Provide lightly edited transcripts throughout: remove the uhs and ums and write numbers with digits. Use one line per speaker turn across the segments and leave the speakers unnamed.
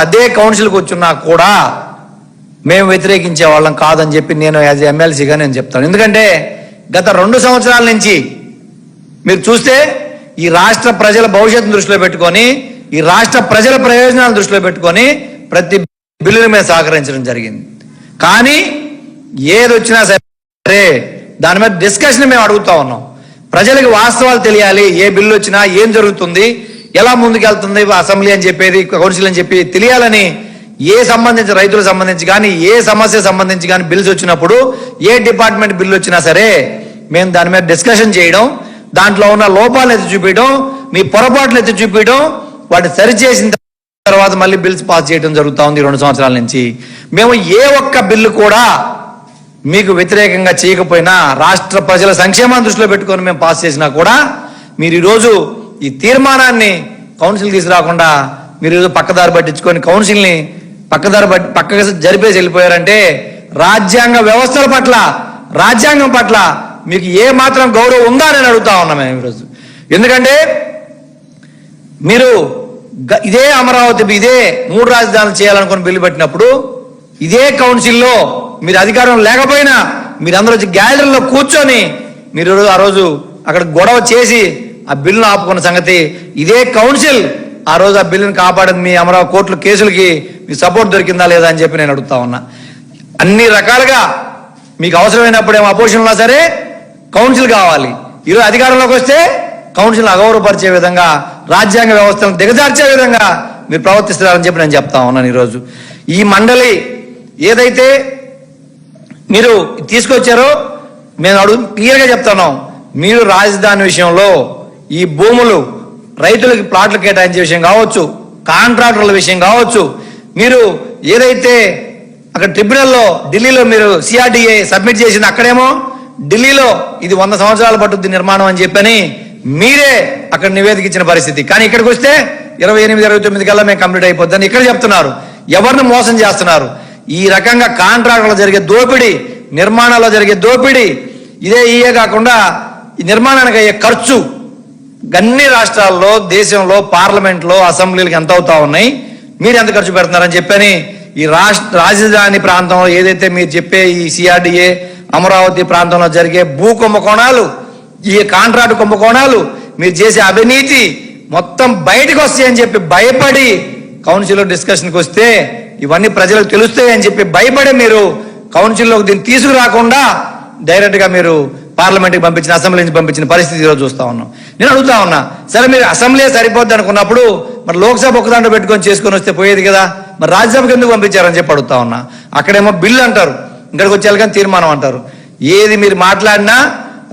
అదే కౌన్సిల్కి వచ్చినా కూడా మేము వ్యతిరేకించే వాళ్ళం కాదని చెప్పి నేను యాజ్ ఎమ్మెల్సీగా నేను చెప్తాను. ఎందుకంటే గత 2 సంవత్సరాల నుంచి మీరు చూస్తే ఈ రాష్ట్ర ప్రజల భవిష్యత్తును దృష్టిలో పెట్టుకొని, ఈ రాష్ట్ర ప్రజల ప్రయోజనాలను దృష్టిలో పెట్టుకొని ప్రతి బిల్లుల మీద సహకరించడం జరిగింది. కానీ ఏదొచ్చినా సరే దాని మీద డిస్కషన్ మేము అడుగుతా ఉన్నాం. ప్రజలకు వాస్తవాలు తెలియాలి. ఏ బిల్లు వచ్చినా ఏం జరుగుతుంది, ఎలా ముందుకెళ్తుంది అసెంబ్లీ అని చెప్పేది, కౌన్సిల్ అని చెప్పి తెలియాలని సంబంధించి రైతులకు సంబంధించి కానీ ఏ సమస్య సంబంధించి కానీ బిల్స్ వచ్చినప్పుడు ఏ డిపార్ట్మెంట్ బిల్లు వచ్చినా సరే మేము దాని మీద డిస్కషన్ చేయడం, దాంట్లో ఉన్న లోపాలను ఎత్తి చూపించడం, మీ పొరపాట్లు ఎత్తి చూపించడం, వాటిని సరిచేసిన తర్వాత మళ్ళీ బిల్స్ పాస్ చేయడం జరుగుతూ ఉంది 2 సంవత్సరాల నుంచి. మేము ఏ ఒక్క బిల్లు కూడా మీకు వ్యతిరేకంగా చేయకపోయినా, రాష్ట్ర ప్రజల సంక్షేమాన్ని దృష్టిలో పెట్టుకొని మేము పాస్ చేసినా కూడా మీరు ఈరోజు ఈ తీర్మానాన్ని కౌన్సిల్ తీసుకురాకుండా మీరు ఈరోజు పక్కదారి పట్టించుకొని కౌన్సిల్ని పక్కగా జరిపేసి వెళ్ళిపోయారంటే రాజ్యాంగ వ్యవస్థల పట్ల, రాజ్యాంగం పట్ల మీకు ఏ మాత్రం గౌరవం ఉందా అని అడుగుతా ఉన్నాం మేము ఈరోజు. ఎందుకంటే మీరు ఇదే అమరావతి, ఇదే 3 రాజధానులు చేయాలనుకుని బిల్లు పెట్టినప్పుడు ఇదే కౌన్సిల్లో మీరు అధికారం లేకపోయినా మీరందరూ వచ్చి గ్యాలరీలో కూర్చొని మీరు ఆ రోజు అక్కడ గొడవ చేసి ఆ బిల్లును ఆపుకున్న సంగతి ఇదే కౌన్సిల్. ఆ రోజు ఆ బిల్లును కాపాడింది. మీ అమరావతి కోర్టుల కేసులకి మీ సపోర్ట్ దొరికిందా లేదా అని చెప్పి నేను అడుగుతా ఉన్నా. అన్ని రకాలుగా మీకు అవసరమైనప్పుడు ఏమో అపోజిషన్లో సరే కౌన్సిల్ కావాలి. ఈరోజు అధికారంలోకి వస్తే కౌన్సిల్ అగౌరవపరిచే విధంగా, రాజ్యాంగ వ్యవస్థను దిగజార్చే విధంగా మీరు ప్రవర్తిస్తున్నారని చెప్పి నేను చెప్తా ఉన్నాను. ఈరోజు ఈ మండలి ఏదైతే మీరు తీసుకొచ్చారో మేము క్లియర్గా చెప్తున్నాం. మీరు రాజధాని విషయంలో ఈ భూములు రైతులకి ప్లాట్లు కేటాయించే విషయం కావచ్చు, కాంట్రాక్టర్ల విషయం కావచ్చు, మీరు ఏదైతే అక్కడ ట్రిబ్యునల్లో ఢిల్లీలో మీరు సిఆర్డిఏ సబ్మిట్ చేసింది, అక్కడేమో ఢిల్లీలో ఇది 100 సంవత్సరాలు పట్టుద్ది నిర్మాణం అని చెప్పని మీరే అక్కడ నివేదిక ఇచ్చిన పరిస్థితి. కానీ ఇక్కడికి వస్తే 28, 29 కల్లా మేము కంప్లీట్ అయిపోద్దని ఇక్కడ చెప్తున్నారు. ఎవరిని మోసం చేస్తున్నారు? ఈ రకంగా కాంట్రాక్టర్లో జరిగే దోపిడీ, నిర్మాణాల్లో జరిగే దోపిడీ, ఇదే కాకుండా ఈ నిర్మాణానికి అయ్యే ఖర్చు అన్ని రాష్ట్రాల్లో, దేశంలో, పార్లమెంట్లో, అసెంబ్లీలకు ఎంత అవుతా ఉన్నాయి, మీరు ఎంత ఖర్చు పెడుతున్నారని చెప్పని ఈ రాజధాని ప్రాంతంలో ఏదైతే మీరు చెప్పే ఈ సిఆర్డిఏ అమరావతి ప్రాంతంలో జరిగే భూ కుంభకోణాలు, ఈ కాంట్రాక్ట్ కుంభకోణాలు, మీరు చేసే అవినీతి మొత్తం బయటకు వస్తాయని చెప్పి భయపడి కౌన్సిల్లో డిస్కషన్కి వస్తే ఇవన్నీ ప్రజలకు తెలుస్తాయి అని చెప్పి భయపడి మీరు కౌన్సిల్లోకి దీన్ని తీసుకురాకుండా డైరెక్ట్గా మీరు పార్లమెంట్కి పంపించిన, అసెంబ్లీ నుంచి పంపించిన పరిస్థితి ఈరోజు చూస్తా ఉన్నాం. నేను అడుగుతా ఉన్నా, సరే మీరు అసెంబ్లీ సరిపోద్ది అనుకున్నప్పుడు మరి లోక్సభ ఒక దాంట్లో పెట్టుకొని చేసుకొని వస్తే పోయేది కదా, మరి రాజ్యసభకి ఎందుకు పంపించారని చెప్పి అడుగుతా ఉన్నా. అక్కడేమో బిల్లు అంటారు, ఇక్కడికి వచ్చేయాలి కానీ తీర్మానం అంటారు. ఏది మీరు మాట్లాడినా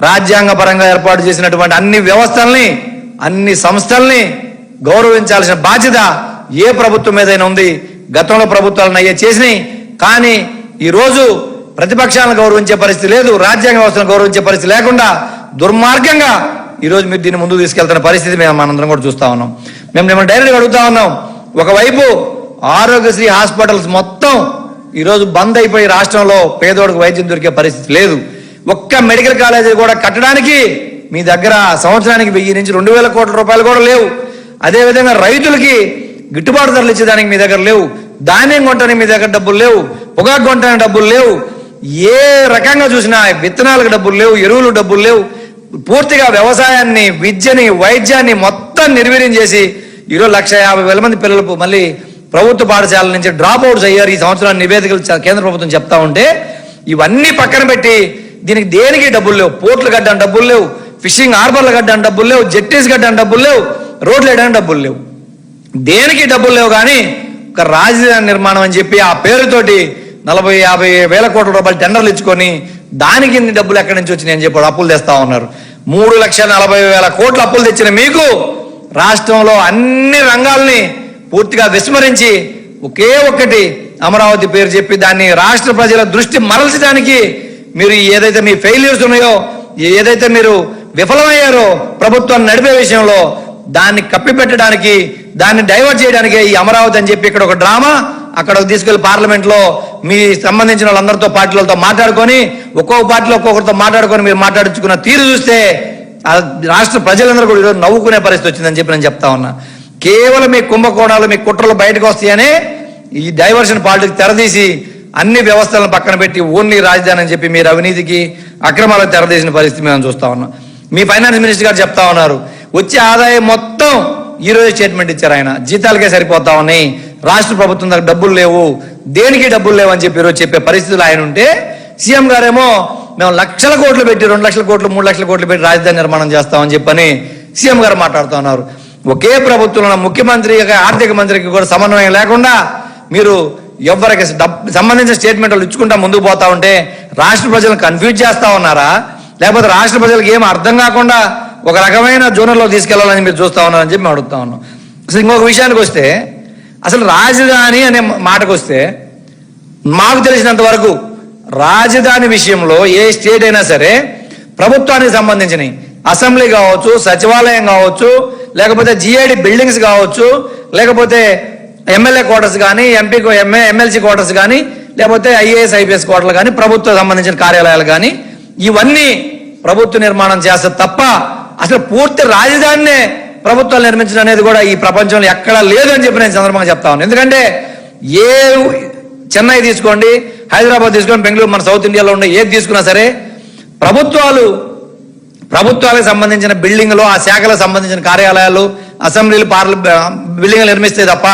రాజ్యాంగ పరంగా ఏర్పాటు చేసినటువంటి అన్ని వ్యవస్థల్ని, అన్ని సంస్థల్ని గౌరవించాల్సిన బాధ్యత ఏ ప్రభుత్వం మీదైనా ఉంది. గతంలో ప్రభుత్వాలను అయ్యే చేసినాయి, కానీ ఈరోజు ప్రతిపక్షాలను గౌరవించే పరిస్థితి లేదు, రాజ్యాంగ వ్యవస్థను గౌరవించే పరిస్థితి లేకుండా దుర్మార్గంగా ఈరోజు మీరు దీన్ని ముందుకు తీసుకెళ్తున్న పరిస్థితి మనందరం కూడా చూస్తా ఉన్నాం. మేము డైరెక్ట్గా అడుగుతా ఉన్నాం. ఒకవైపు ఆరోగ్యశ్రీ హాస్పిటల్స్ మొత్తం ఈరోజు బంద్ అయిపోయి రాష్ట్రంలో పేదోడికి వైద్యం దొరికే పరిస్థితి లేదు. ఒక్క మెడికల్ కాలేజీ కూడా కట్టడానికి మీ దగ్గర సంవత్సరానికి 1000 నుంచి 2000 కోట్ల రూపాయలు కూడా లేవు. అదేవిధంగా రైతులకి గిట్టుబాటు ధరలు ఇచ్చేదానికి మీ దగ్గర లేవు, ధాన్యం కొనడానికి మీ దగ్గర డబ్బులు లేవు, పొగాకు కొనడానికి డబ్బులు లేవు, ఏ రకంగా చూసినా విత్తనాలకు డబ్బులు లేవు, ఎరువులు డబ్బులు లేవు. పూర్తిగా వ్యవసాయాన్ని, విద్యని, వైద్యాన్ని మొత్తం నిర్వీర్యం చేసి ఈరోజు 150,000 మంది పిల్లలు మళ్ళీ ప్రభుత్వ పాఠశాలల నుంచి డ్రాప్ అవుట్స్ అయ్యారు. ఈ సంవత్సరాన్ని నివేదికలు కేంద్ర ప్రభుత్వం చెప్తా ఉంటే ఇవన్నీ పక్కన పెట్టి దీనికి దేనికి డబ్బులు లేవు. పోర్టులు కట్టడానికి డబ్బులు లేవు, ఫిషింగ్ హార్బర్లు కట్టడానికి డబ్బులు లేవు, జెట్టీస్ కట్టడానికి డబ్బులు లేవు, రోడ్లు వేయడానికి డబ్బులు లేవు, దేనికి డబ్బులు లేవు. కానీ ఒక రాజధాని నిర్మాణం అని చెప్పి ఆ పేరుతోటి 40-50 కోట్ల రూపాయలు టెండర్లు ఇచ్చుకొని దానికి ఇన్ని డబ్బులు ఎక్కడి నుంచి వచ్చినాయి అని చెప్పి అప్పులు తెస్తా ఉన్నారు. 3,40,000 కోట్ల అప్పులు తెచ్చిన మీకు రాష్ట్రంలో అన్ని రంగాల్ని పూర్తిగా విస్మరించి ఒకే ఒక్కటి అమరావతి పేరు చెప్పి దాన్ని రాష్ట్ర ప్రజల దృష్టి మరల్చడానికి మీరు ఏదైతే మీ ఫెయిల్యూర్స్ ఉన్నాయో, ఏదైతే మీరు విఫలమయ్యారో ప్రభుత్వాన్ని నడిపే విషయంలో, దాన్ని కప్పిపెట్టడానికి, దాన్ని డైవర్ట్ చేయడానికి ఈ అమరావతి అని చెప్పి ఇక్కడ ఒక డ్రామా, అక్కడ తీసుకెళ్లి పార్లమెంట్లో మీ సంబంధించిన వాళ్ళందరితో పార్టీలతో మాట్లాడుకొని ఒక్కొక్క పార్టీలో ఒక్కొక్కరితో మాట్లాడుకొని మీరు మాట్లాడించుకున్న తీరు చూస్తే రాష్ట్ర ప్రజలందరూ కూడా ఈరోజు నవ్వుకునే పరిస్థితి వచ్చిందని చెప్పి నేను చెప్తా ఉన్నా. కేవలం మీ కుంభకోణాలు మీ కుట్రలు బయటకు వస్తాయని ఈ డైవర్షన్ పాలిటిక్స్ తెరదీసి అన్ని వ్యవస్థలను పక్కన పెట్టి ఓన్లీ రాజధాని అని చెప్పి మీరు అవినీతికి అక్రమాలకు తెరదీసిన పరిస్థితి మేము చూస్తా ఉన్నాం. మీ ఫైనాన్స్ మినిస్టర్ గారు చెప్తా ఉన్నారు, వచ్చే ఆదాయం మొత్తం ఈ రోజు స్టేట్మెంట్ ఇచ్చారు. ఆయన జీతాలకే సరిపోతా ఉన్నాయి, రాష్ట్ర ప్రభుత్వం దగ్గర డబ్బులు లేవు, దేనికి డబ్బులు లేవు అని చెప్పి ఈరోజు చెప్పే పరిస్థితులు ఆయన ఉంటే, సీఎం గారేమో మేము లక్షల కోట్లు పెట్టి 2 లక్షల కోట్లు 3 లక్షల కోట్లు పెట్టి రాజధాని నిర్మాణం చేస్తామని చెప్పని సీఎం గారు మాట్లాడుతూ ఉన్నారు. ఒకే ప్రభుత్వంలో ముఖ్యమంత్రి ఆర్థిక మంత్రికి కూడా సమన్వయం లేకుండా మీరు ఎవరికి సంబంధించిన స్టేట్మెంట్లు ఇచ్చుకుంటా ముందుకు పోతా ఉంటే రాష్ట్ర ప్రజలను కన్ఫ్యూజ్ చేస్తా ఉన్నారా, లేకపోతే రాష్ట్ర ప్రజలకు ఏం అర్థం కాకుండా ఒక రకమైన జోనర్లో తీసుకెళ్లాలని మీరు చూస్తా ఉన్నారని చెప్పి మేము అడుగుతా ఉన్నాం. అసలు ఇంకొక విషయానికి వస్తే, అసలు రాజధాని అనే మాటకు వస్తే మాకు తెలిసినంత వరకు రాజధాని విషయంలో ఏ స్టేట్ అయినా సరే ప్రభుత్వానికి సంబంధించినవి అసెంబ్లీ కావచ్చు, సచివాలయం కావచ్చు, లేకపోతే జిఐడి బిల్డింగ్స్ కావచ్చు, లేకపోతే ఎమ్మెల్యే క్వార్టర్స్ కానీ, ఎమ్మెల్సీ క్వార్టర్స్ కానీ, లేకపోతే ఐఏఎస్ ఐపీఎస్ క్వార్టర్లు కానీ, ప్రభుత్వం సంబంధించిన కార్యాలయాలు కానీ, ఇవన్నీ ప్రభుత్వ నిర్మాణం చేస్తారు తప్ప అసలు పూర్తి రాజధానినే ప్రభుత్వాలు నిర్మించడం అనేది కూడా ఈ ప్రపంచంలో ఎక్కడా లేదు అని చెప్పి నేను సందర్భంగా చెప్తా ఉన్నాను. ఎందుకంటే ఏ చెన్నై తీసుకోండి, హైదరాబాద్ తీసుకోండి, బెంగళూరు, మన సౌత్ ఇండియాలో ఉండే ఏది తీసుకున్నా సరే ప్రభుత్వాలకు సంబంధించిన బిల్డింగ్లు, ఆ శాఖలకు సంబంధించిన కార్యాలయాలు, అసెంబ్లీలు, బిల్డింగ్లు నిర్మిస్తే తప్ప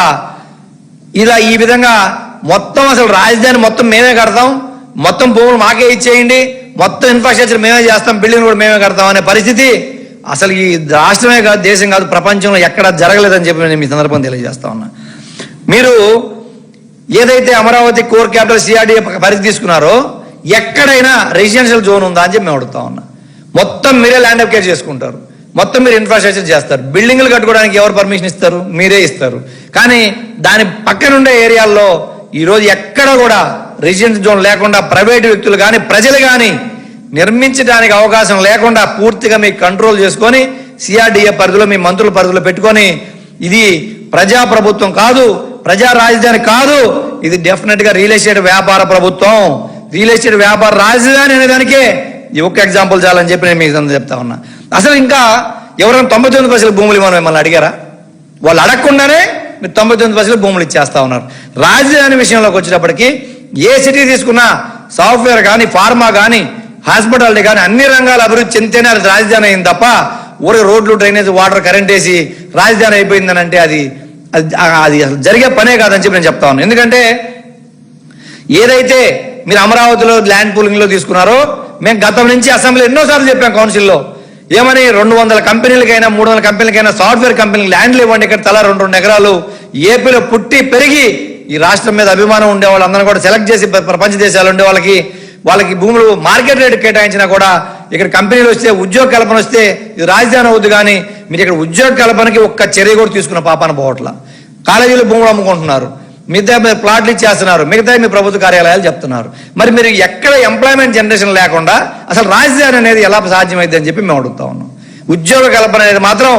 ఇలా ఈ విధంగా మొత్తం అసలు రాజధాని మొత్తం మేమే కడతాం, మొత్తం భూములు మాకే ఇచ్చేయండి, మొత్తం ఇన్ఫ్రాస్ట్రక్చర్ మేమే చేస్తాం, బిల్డింగ్ కూడా మేమే కడతాం అనే పరిస్థితి అసలు ఈ రాష్ట్రమే కాదు, దేశం కాదు, ప్రపంచంలో ఎక్కడ జరగలేదని చెప్పి నేను మీ సందర్భంగా తెలియజేస్తా ఉన్నా. మీరు ఏదైతే అమరావతి కోర్ క్యాపిటల్ సిఆర్డీఏ పరిధి తీసుకున్నారో ఎక్కడైనా రెసిడెన్షియల్ జోన్ ఉందా అని చెప్పి మేము అడుగుతా ఉన్నా. మొత్తం మీరే ల్యాండ్ అక్వైర్ చేసుకుంటారు, మొత్తం మీరు ఇన్ఫ్రాస్ట్రక్చర్ చేస్తారు, బిల్డింగ్లు కట్టుకోవడానికి ఎవరు పర్మిషన్ ఇస్తారు? మీరే ఇస్తారు. కానీ దాని పక్కనుండే ఏరియాల్లో ఈరోజు ఎక్కడ కూడా రెసిడెన్షియల్ జోన్ లేకుండా ప్రైవేటు వ్యక్తులు కానీ ప్రజలు కానీ నిర్మించడానికి అవకాశం లేకుండా పూర్తిగా మీకు కంట్రోల్ చేసుకొని సిఆర్డీఏ పరిధిలో మీ మంత్రుల పరిధిలో పెట్టుకొని ఇది ప్రజాప్రభుత్వం కాదు, ప్రజా రాజధాని కాదు, ఇది డెఫినెట్ గా రియల్ ఎస్టేట్ వ్యాపార ప్రభుత్వం, రియల్ ఎస్టేట్ వ్యాపార రాజధాని అనే దానికే ఈ ఒక్క ఎగ్జాంపుల్ చాలని చెప్పి నేను మీకు చెప్తా ఉన్నా. అసలు ఇంకా ఎవరైనా 99% భూములు ఇవ్వమని మిమ్మల్ని అడిగారా? వాళ్ళు అడగకుండానే మీరు 99% భూములు ఇచ్చేస్తా ఉన్నారు. రాజధాని విషయంలోకి వచ్చేటప్పటికి ఏ సిటీ తీసుకున్నా సాఫ్ట్వేర్ కానీ, ఫార్మా కానీ, హాస్పిటాలిటీ కానీ అన్ని రంగాల అభివృద్ధి చెందితేనే అది రాజధాని అయింది తప్ప ఊరికి రోడ్లు, డ్రైనేజ్, వాటర్, కరెంట్ వేసి రాజధాని అయిపోయిందని అంటే అది అసలు జరిగే పనే కాదని చెప్పి నేను చెప్తా ఉన్నాను. ఎందుకంటే ఏదైతే మీరు అమరావతిలో ల్యాండ్ పూలింగ్ లో తీసుకున్నారో మేము గతం నుంచి అసెంబ్లీ ఎన్నోసార్లు చెప్పాం, కౌన్సిల్లో ఏమని 200 కంపెనీలకైనా 300 కంపెనీలకైనా సాఫ్ట్వేర్ కంపెనీలకు ల్యాండ్లు ఇవ్వండి, ఇక్కడ తలా 2 ఎకరాలు ఏపీలో పుట్టి పెరిగి ఈ రాష్ట్రం మీద అభిమానం ఉండే వాళ్ళందరూ కూడా సెలెక్ట్ చేసి ప్రపంచ దేశాలు ఉండే వాళ్ళకి భూములు మార్కెట్ రేటు కేటాయించినా కూడా ఇక్కడ కంపెనీలు వస్తే, ఉద్యోగ కల్పన వస్తే ఇది రాజధాని అవుద్ది. కానీ మీరు ఇక్కడ ఉద్యోగ కల్పనకి ఒక్క చర్య కూడా తీసుకున్న పాపాన పోవట్లా. కాలేజీలు భూములు అమ్ముకుంటున్నారు, మిగతా ప్లాట్లు ఇచ్చేస్తున్నారు, మిగతా మీ ప్రభుత్వ కార్యాలయాలు చెప్తున్నారు. మరి మీరు ఎక్కడ ఎంప్లాయ్మెంట్ జనరేషన్ లేకుండా అసలు రాజధాని అనేది ఎలా సాధ్యమైంది అని చెప్పి మేము అడుగుతా ఉన్నాం. ఉద్యోగ కల్పన అనేది మాత్రం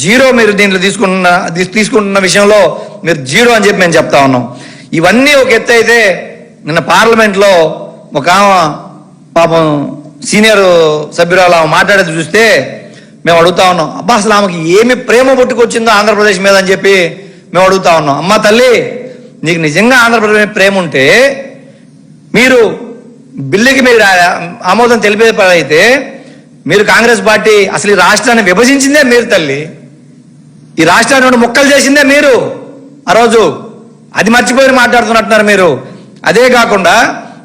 జీరో. మీరు దీంట్లో తీసుకుంటున్న విషయంలో మీరు జీరో అని చెప్పి మేము చెప్తా ఉన్నాం. ఇవన్నీ ఒక ఎత్తు అయితే నిన్న పార్లమెంట్లో ఒక పాపం సీనియర్ సభ్యురాలు మాట్లాడేది చూస్తే మేము అడుగుతా ఉన్నాం, అబ్బా అసలు ఆమెకి ఏమి ప్రేమ పుట్టుకొచ్చిందో ఆంధ్రప్రదేశ్ మీద అని చెప్పి మేము అడుగుతా ఉన్నాం. అమ్మ తల్లి, నీకు నిజంగా ఆంధ్రప్రదేశ్ ప్రేమ ఉంటే మీరు బిల్లుకి మీరు ఆమోదం తెలిపే అయితే మీరు కాంగ్రెస్ పార్టీ అసలు ఈ రాష్ట్రాన్ని విభజించిందే మీరు తల్లి, ఈ రాష్ట్రాన్ని 2 ముక్కలు చేసిందే మీరు ఆ రోజు. అది మర్చిపోయి మాట్లాడుతున్నట్టున్నారు మీరు. అదే కాకుండా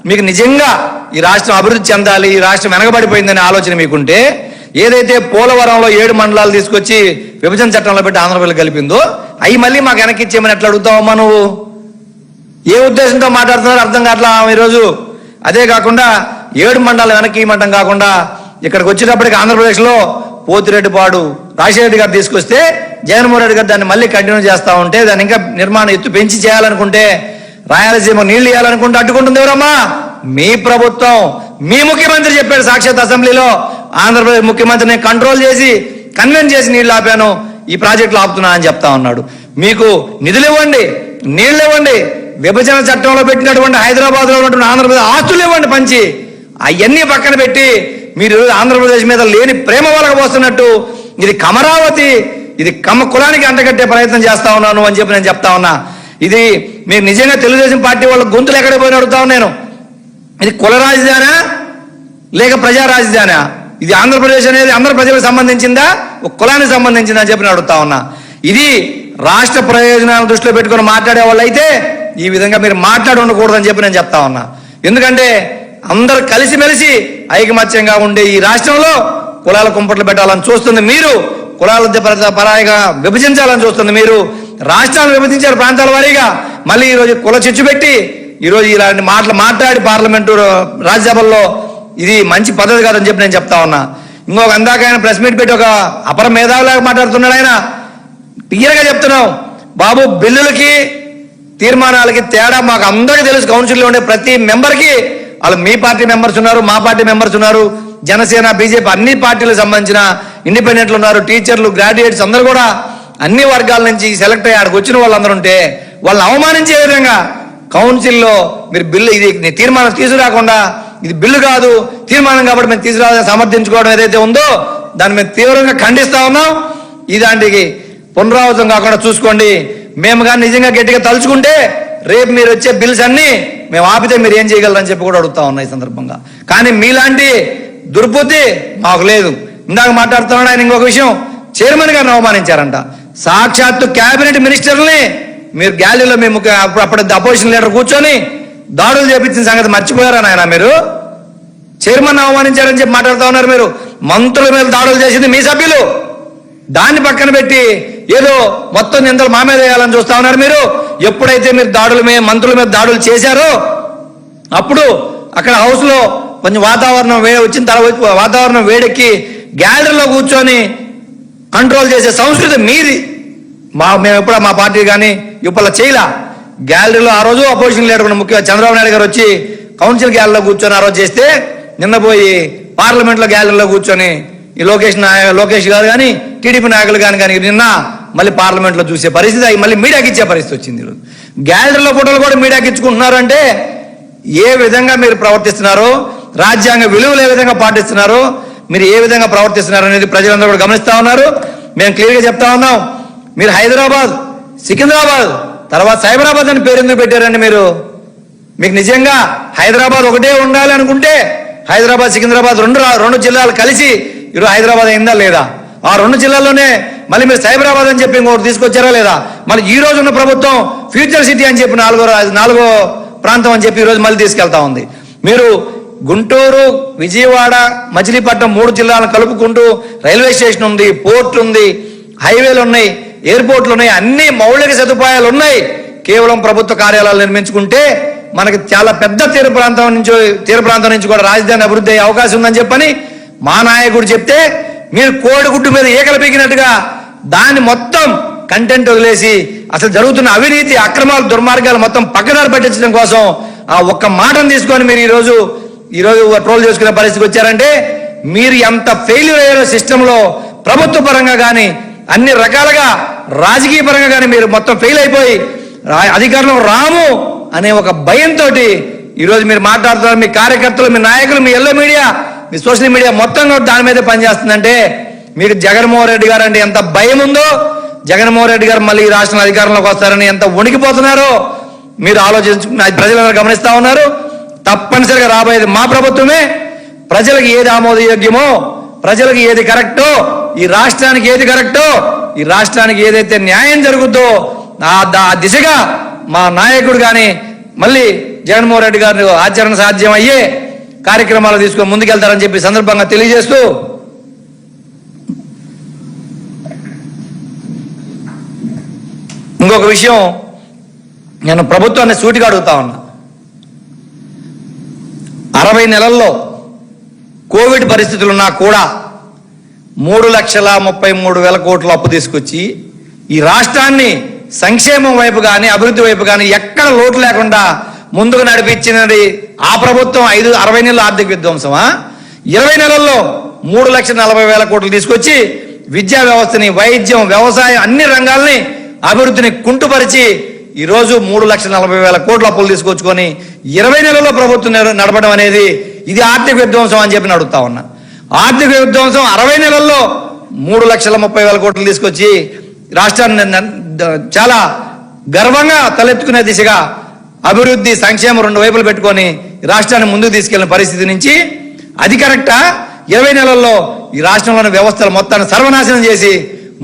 మీకు నిజంగా ఈ రాష్ట్రం అభివృద్ధి చెందాలి, ఈ రాష్ట్రం వెనకబడిపోయిందనే ఆలోచన మీకుంటే ఏదైతే పోలవరంలో 7 మండలాలు తీసుకొచ్చి విభజన చట్టంలో పెట్టి ఆంధ్రప్రదేశ్ కలిపిందో అవి మళ్ళీ మాకు వెనక్కి ఇచ్చేయమని ఎట్లా అడుగుతావమ్మా నువ్వు? ఏ ఉద్దేశంతో మాట్లాడుతున్నారు అర్థం కావట్లా ఈరోజు. అదే కాకుండా 7 మండలాలు వెనక్కి ఇవ్వమంటాం కాకుండా ఇక్కడికి వచ్చేటప్పటికి ఆంధ్రప్రదేశ్లో పోతిరెడ్డిపాడు రాజశేఖర రెడ్డి గారు తీసుకొస్తే జగన్మోహన్ రెడ్డి గారు దాన్ని మళ్ళీ కంటిన్యూ చేస్తా ఉంటే దాన్ని ఇంకా నిర్మాణం ఎత్తు పెంచి చేయాలనుకుంటే రాయలసీమ నీళ్లు ఇవ్వాలనుకుంటే అడ్డుకుంటుంది ఎవరమ్మా? మీ ప్రభుత్వం. మీ ముఖ్యమంత్రి చెప్పాడు సాక్షాత్ అసెంబ్లీలో, ఆంధ్రప్రదేశ్ ముఖ్యమంత్రిని కంట్రోల్ చేసి కన్విన్స్ చేసి నీళ్లు ఆపాను, ఈ ప్రాజెక్టులు ఆపుతున్నా అని చెప్తా ఉన్నాడు. మీకు నిధులు ఇవ్వండి, నీళ్లు ఇవ్వండి, విభజన చట్టంలో పెట్టినటువంటి హైదరాబాద్ లో ఉన్నటువంటి ఆంధ్రప్రదేశ్ ఆస్తులు ఇవ్వండి పంచి, అవన్నీ పక్కన పెట్టి మీరు ఆంధ్రప్రదేశ్ మీద లేని ప్రేమ వలకపోస్తున్నట్టు ఇది కమరావతి ఇది కులానికి అంటగట్టే ప్రయత్నం చేస్తా ఉన్నాను అని చెప్పి నేను చెప్తా ఉన్నా. ఇది మీరు నిజంగా తెలుగుదేశం పార్టీ వాళ్ళ గొంతులు ఎక్కడ పోయిన అడుగుతా ఉన్నాను. ఇది కుల రాజధానా లేక ప్రజా రాజధానా? ఇది ఆంధ్రప్రదేశ్ అనేది అందరు ప్రజలకు సంబంధించిందా, ఒక కులానికి సంబంధించిందా అని చెప్పి అడుగుతా ఉన్నా. ఇది రాష్ట్ర ప్రయోజనాలను దృష్టిలో పెట్టుకుని మాట్లాడే వాళ్ళు అయితే ఈ విధంగా మీరు మాట్లాడి ఉండకూడదని చెప్పి నేను చెప్తా ఉన్నా. ఎందుకంటే అందరు కలిసిమెలిసి ఐకమత్యంగా ఉండే ఈ రాష్ట్రంలో కులాల కుంపట్లు పెట్టాలని చూస్తుంది మీరు, కులాల పరాయిగా విభజించాలని చూస్తుంది మీరు. రాష్ట్రాలను విభజించారు ప్రాంతాల వారీగా, మళ్ళీ ఈరోజు కుల చిచ్చు పెట్టి ఈరోజు ఇలాంటి మాటలు మాట్లాడి పార్లమెంటు రాజ్యసభల్లో ఇది మంచి పద్ధతి కాదని చెప్పి నేను చెప్తా ఉన్నా. ఇంకొక అందాక ఆయన ప్రెస్ మీట్ పెట్టి ఒక అపర మేధావులాగా మాట్లాడుతున్నాడు. ఆయన క్లియర్గా చెప్తున్నాం, బాబు బిల్లులకి తీర్మానాలకి తేడా మాకు అందరికీ తెలుసు. కౌన్సిల్లో ఉండే ప్రతి మెంబర్కి, వాళ్ళు మీ పార్టీ మెంబర్స్ ఉన్నారు, మా పార్టీ మెంబర్స్ ఉన్నారు, జనసేన బీజేపీ అన్ని పార్టీలకు సంబంధించిన ఇండిపెండెంట్లు ఉన్నారు, టీచర్లు గ్రాడ్యుయేట్స్ అందరూ కూడా అన్ని వర్గాల నుంచి సెలెక్ట్ అయ్యి ఆడికి వచ్చిన వాళ్ళందరూ ఉంటే వాళ్ళని అవమానించే విధంగా కౌన్సిల్లో మీరు బిల్లు ఇది తీర్మానం తీసుకురాకుండా, ఇది బిల్లు కాదు తీర్మానం కాబట్టి మేము తీసుకురావాలని సమర్థించుకోవడం ఏదైతే ఉందో దాన్ని మేము తీవ్రంగా ఖండిస్తా ఉన్నాం. ఇలాంటికి పునరావృతం కాకుండా చూసుకోండి. మేము కానీ నిజంగా గట్టిగా తలుచుకుంటే రేపు మీరు వచ్చే బిల్స్ అన్ని మేము ఆపితే మీరు ఏం చేయగలరని చెప్పి కూడా అడుగుతా ఉన్నా ఈ సందర్భంగా. కానీ మీలాంటి దుర్బుద్ధి మాకు లేదు. ఇందాక మాట్లాడుతున్నాడు ఆయన ఇంకొక విషయం, చైర్మన్ గారిని అవమానించారంట. సాక్షాత్తు క్యాబినెట్ మినిస్టర్ని మీరు గ్యాలరీలో మేము అప్పుడు అపోజిషన్ లీడర్ కూర్చొని దాడులు చేపించిన సంగతి మర్చిపోయారా నాయన? మీరు చైర్మన్ అవమానించారని చెప్పి మాట్లాడుతూ ఉన్నారు. మీరు మంత్రుల మీద దాడులు చేసింది మీ సభ్యులు, దాన్ని పక్కన పెట్టి ఏదో మొత్తం నిందలు మా మీద వేయాలని చూస్తా ఉన్నారు మీరు. ఎప్పుడైతే మీరు మంత్రుల మీద దాడులు చేశారో అప్పుడు అక్కడ హౌస్ లో కొంచెం వాతావరణం వచ్చిన తర్వాత వాతావరణం వేడెక్కి గ్యాలరీలో కూర్చొని కంట్రోల్ చేసే సంస్కృతి మీది. మేము ఎప్పుడు మా పార్టీ కానీ ఇప్పుడు చేయలా. గ్యాలరీలో ఆ రోజు అపోజిషన్ లీడర్ ముఖ్యంగా చంద్రబాబు నాయుడు గారు వచ్చి కౌన్సిల్ గ్యాలరీలో కూర్చొని ఆ రోజు చేస్తే, నిన్న పోయి పార్లమెంట్లో గ్యాలరీలో కూర్చొని ఈ లోకేష్ గారు కానీ టీడీపీ నాయకులు కానీ నిన్న మళ్ళీ పార్లమెంట్లో చూసే పరిస్థితి, అవి మళ్ళీ మీడియాకి ఇచ్చే పరిస్థితి వచ్చింది. ఈరోజు గ్యాలరీలో ఫోటోలు కూడా మీడియాకి ఇచ్చుకుంటున్నారు. అంటే ఏ విధంగా మీరు ప్రవర్తిస్తున్నారో, రాజ్యాంగ విలువలు ఏ విధంగా పాటిస్తున్నారో, మీరు ఏ విధంగా ప్రవర్తిస్తున్నారు అనేది ప్రజలందరూ కూడా గమనిస్తా ఉన్నారు. మేము క్లియర్గా చెప్తా ఉన్నాం, మీరు హైదరాబాద్, సికింద్రాబాద్, తర్వాత సైబరాబాద్ అని పేరు ఎందుకు పెట్టారండి? మీకు నిజంగా హైదరాబాద్ ఒకటే ఉండాలి అనుకుంటే హైదరాబాద్, సికింద్రాబాద్ రెండు జిల్లాలు కలిసి ఈరోజు హైదరాబాద్ అయిందా లేదా? ఆ రెండు జిల్లాల్లోనే మళ్ళీ మీరు సైబరాబాద్ అని చెప్పి ఇంకోటి తీసుకొచ్చారా లేదా? మళ్ళీ ఈ రోజు ఉన్న ప్రభుత్వం ఫ్యూచర్ సిటీ అని చెప్పి నాలుగో ప్రాంతం అని చెప్పి ఈరోజు మళ్ళీ తీసుకెళ్తా ఉంది. మీరు గుంటూరు, విజయవాడ, మచిలీపట్నం 3 జిల్లాలను కలుపుకుంటూ రైల్వే స్టేషన్ ఉంది, పోర్ట్ ఉంది, హైవేలు ఉన్నాయి, ఎయిర్పోర్ట్లు ఉన్నాయి, అన్ని మౌలిక సదుపాయాలు ఉన్నాయి. కేవలం ప్రభుత్వ కార్యాలయాలు నిర్మించుకుంటే మనకి చాలా పెద్ద తీర ప్రాంతం నుంచి కూడా రాజధాని అభివృద్ధి అయ్యే అవకాశం ఉందని చెప్పని మా నాయకుడు చెప్తే, మీరు కోడిగుడ్డు మీద ఈకలు పీకినట్టుగా దాన్ని మొత్తం కంటెంట్ వదిలేసి అసలు జరుగుతున్న అవినీతి, అక్రమాలు, దుర్మార్గాలు మొత్తం పక్కదారి పట్టించడం కోసం ఆ ఒక్క మాటను తీసుకొని మీరు ఈరోజు ట్రోల్ చేసుకునే పరిస్థితికి వచ్చారంటే మీరు ఎంత ఫెయిల్యూర్ అయ్యారో సిస్టంలో, ప్రభుత్వ పరంగా కానీ అన్ని రకాలుగా రాజకీయ పరంగా కానీ మీరు మొత్తం ఫెయిల్ అయిపోయి అధికారంలో రాము అనే ఒక భయంతో ఈరోజు మీరు మాట్లాడుతున్నారు. మీ కార్యకర్తలు, మీ నాయకులు, మీ ఎల్లో మీడియా, మీ సోషల్ మీడియా మొత్తం దాని మీదే పనిచేస్తుందంటే మీకు జగన్మోహన్ రెడ్డి గారు అంటే ఎంత భయం ఉందో, జగన్మోహన్ రెడ్డి గారు మళ్ళీ ఈ రాష్ట్రంలో అధికారంలోకి వస్తారని ఎంత వణికిపోతున్నారో మీరు ఆలోచించుకుని ప్రజలందరూ గమనిస్తా ఉన్నారు. తప్పనిసరిగా రాబోయేది మా ప్రభుత్వమే. ప్రజలకు ఏది ఆమోదయోగ్యమో, ప్రజలకు ఏది కరెక్టో, ఈ రాష్ట్రానికి ఏది కరెక్టో, ఈ రాష్ట్రానికి ఏదైతే న్యాయం జరుగుద్దో ఆ దిశగా మా నాయకుడు కానీ మళ్ళీ జగన్మోహన్ రెడ్డి గారు ఆచరణ సాధ్యం అయ్యే కార్యక్రమాలు తీసుకొని ముందుకెళ్తారని చెప్పి సందర్భంగా తెలియజేస్తూ, ఇంకొక విషయం నేను ప్రభుత్వాన్ని సూటిగా అడుగుతా ఉన్నా. 60 నెలల్లో కోవిడ్ పరిస్థితులున్నా కూడా 3,33,000 కోట్ల అప్పు తీసుకొచ్చి ఈ రాష్ట్రాన్ని సంక్షేమం వైపు కానీ అభివృద్ధి వైపు కానీ ఎక్కడ లోటు లేకుండా ముందుకు నడిపించినది ఆ ప్రభుత్వం. 60 నెలల ఆర్థిక విధ్వంసమా? 20 నెలల్లో 3,40,000 కోట్లు తీసుకొచ్చి విద్యా వ్యవస్థని, వైద్యం, వ్యవసాయం అన్ని రంగాల్ని అభివృద్ధిని కుంటుపరిచి ఈరోజు 3,40,000 కోట్ల అప్పులు తీసుకొచ్చుకొని 20 నెలల్లో ప్రభుత్వం నడపడం అనేది ఇది ఆర్థిక విధ్వంసం అని చెప్పి అడుగుతా ఉన్నా. ఆర్థిక విధ్వంసం 60 నెలల్లో 3,30,000 కోట్లు తీసుకొచ్చి రాష్ట్రాన్ని చాలా గర్వంగా తలెత్తుకునే దిశగా అభివృద్ధి సంక్షేమం రెండు వైపులు పెట్టుకొని రాష్ట్రాన్ని ముందుకు తీసుకెళ్లిన పరిస్థితి నుంచి అది కరెక్టా? 20 నెలల్లో ఈ రాష్ట్రంలోని వ్యవస్థల మొత్తాన్ని సర్వనాశనం చేసి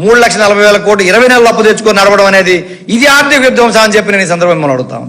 3,40,000 కోట్లు 20 నెలలు అప్పు తెచ్చుకొని నడవడం అనేది ఇది ఆర్థిక విధ్వంసం అని చెప్పి నేను ఈ సందర్భంగా అడుగుతాను.